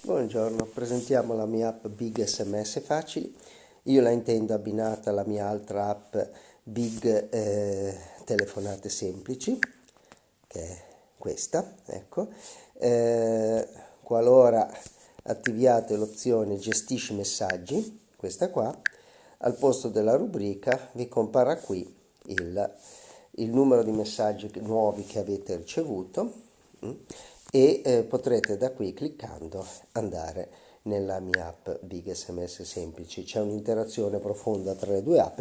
Buongiorno, presentiamo la mia app Big SMS Facili. Io la intendo abbinata alla mia altra app Big Telefonate Semplici, che è questa, ecco. Qualora attiviate l'opzione Gestisci messaggi, questa qua, al posto della rubrica vi comparrà qui il numero di messaggi nuovi che avete ricevuto e potrete da qui cliccando andare nella mia app Big SMS Semplici. C'è un'interazione profonda tra le due app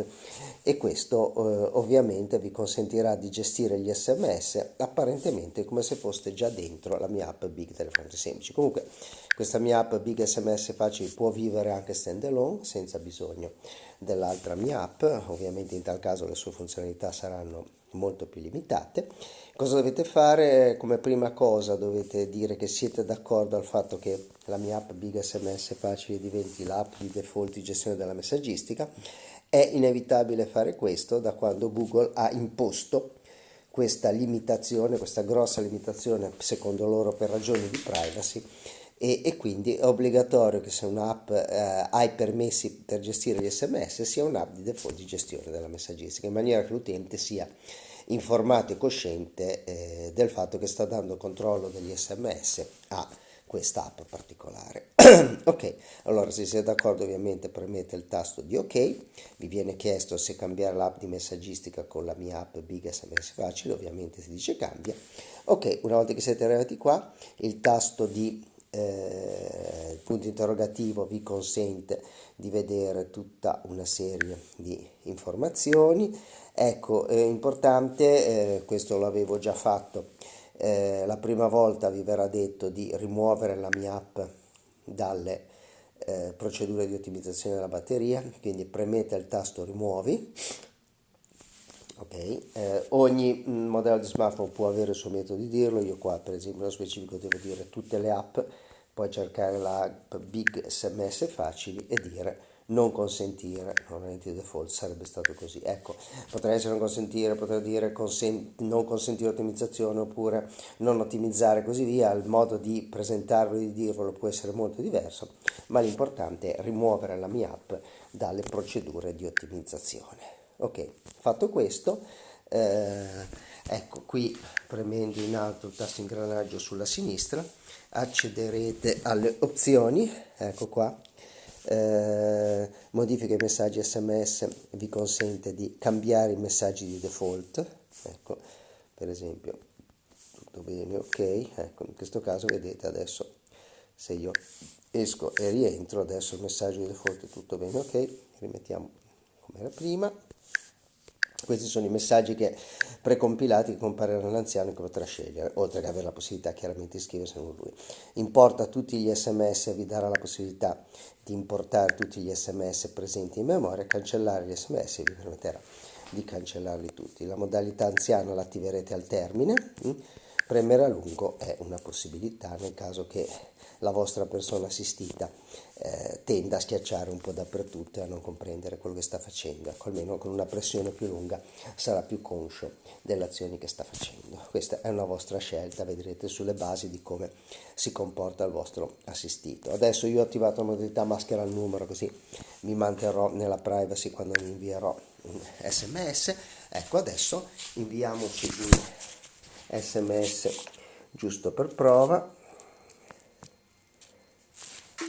e questo ovviamente vi consentirà di gestire gli SMS apparentemente come se foste già dentro la mia app Big Telefonate Semplici. Comunque questa mia app Big SMS Facili può vivere anche stand alone senza bisogno dell'altra mia app, ovviamente in tal caso le sue funzionalità saranno molto più limitate. Cosa dovete fare? Come prima cosa dovete dire che siete d'accordo al fatto che la mia app Big SMS Facili diventi l'app di default di gestione della messaggistica. È inevitabile fare questo da quando Google ha imposto questa limitazione, questa grossa limitazione, secondo loro per ragioni di privacy, e quindi è obbligatorio che se un'app ha i permessi per gestire gli SMS sia un'app di default di gestione della messaggistica, in maniera che l'utente sia informato e cosciente del fatto che sta dando controllo degli SMS a questa app particolare. Ok, allora se siete d'accordo ovviamente premete il tasto di ok, vi viene chiesto se cambiare l'app di messaggistica con la mia app Big SMS Facile, ovviamente si dice cambia. Ok, una volta che siete arrivati qua, il tasto di punto interrogativo vi consente di vedere tutta una serie di informazioni. Ecco, è importante, questo l'avevo già fatto, la prima volta vi verrà detto di rimuovere la mia app dalle procedure di ottimizzazione della batteria, quindi premete il tasto rimuovi. Ok, ogni modello di smartphone può avere il suo metodo di dirlo. Io qua per esempio nello specifico devo dire tutte le app, puoi cercare l'app Big SMS Facili e dire non consentire, normalmente il default sarebbe stato così. Ecco, potrei essere non consentire, potrei dire non consentire ottimizzazione oppure non ottimizzare, così via. Il modo di presentarlo e di dirvelo può essere molto diverso, ma l'importante è rimuovere la mia app dalle procedure di ottimizzazione. Ok, fatto questo, ecco qui premendo in alto il tasto ingranaggio sulla sinistra accederete alle opzioni, ecco qua, modifica i messaggi SMS vi consente di cambiare i messaggi di default, ecco per esempio tutto bene, ok, ecco in questo caso vedete adesso se io esco e rientro adesso il messaggio di default è tutto bene, ok, rimettiamo come era prima. Questi sono i messaggi che precompilati che compariranno all'anziano che potrà scegliere, oltre che avere la possibilità chiaramente di iscriversi con lui. Importa tutti gli SMS, vi darà la possibilità di importare tutti gli SMS presenti in memoria, cancellare gli SMS e vi permetterà di cancellarli tutti. La modalità anziano l'attiverete al termine. Premere a lungo è una possibilità nel caso che la vostra persona assistita tenda a schiacciare un po' dappertutto e a non comprendere quello che sta facendo. Ecco, almeno con una pressione più lunga sarà più conscio delle azioni che sta facendo. Questa è una vostra scelta, vedrete sulle basi di come si comporta il vostro assistito. Adesso io ho attivato la modalità maschera al numero, così mi manterrò nella privacy quando mi invierò un SMS. Ecco, adesso inviamoci un SMS giusto per prova.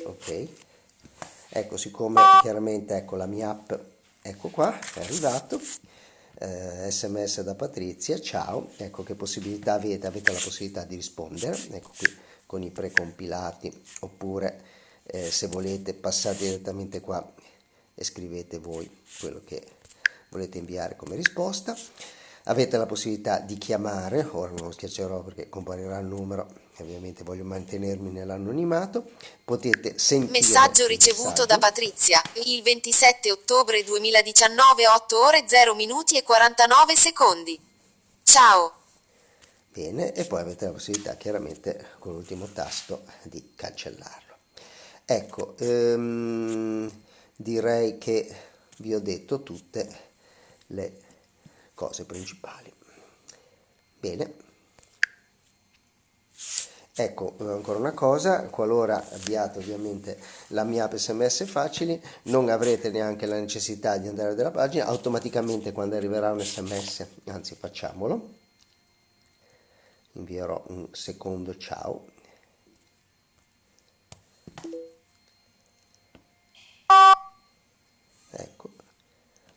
Ok, ecco, siccome chiaramente ecco la mia app, ecco qua è arrivato, SMS da Patrizia, ciao, ecco che possibilità avete la possibilità di rispondere, ecco qui con i precompilati, oppure se volete passate direttamente qua e scrivete voi quello che volete inviare come risposta. Avete la possibilità di chiamare, ora non lo schiaccerò perché comparirà il numero, ovviamente voglio mantenermi nell'anonimato. Potete sentire Messaggio il ricevuto da messaggio. Patrizia, il 27 ottobre 2019 8 ore 0 minuti e 49 secondi. Ciao. Bene, e poi avete la possibilità chiaramente con l'ultimo tasto di cancellarlo. Ecco, direi che vi ho detto tutte le cose principali. Bene. Ecco, ancora una cosa, qualora abbiate ovviamente la mia app SMS Facili, non avrete neanche la necessità di andare dalla pagina, automaticamente quando arriverà un SMS, anzi facciamolo, invierò un secondo ciao. Ecco,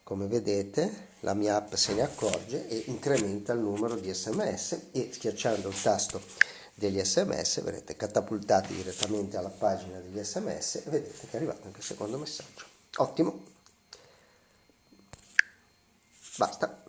come vedete la mia app se ne accorge e incrementa il numero di SMS e schiacciando il tasto degli SMS verrete catapultati direttamente alla pagina degli SMS e vedete che è arrivato anche il secondo messaggio. Ottimo, basta.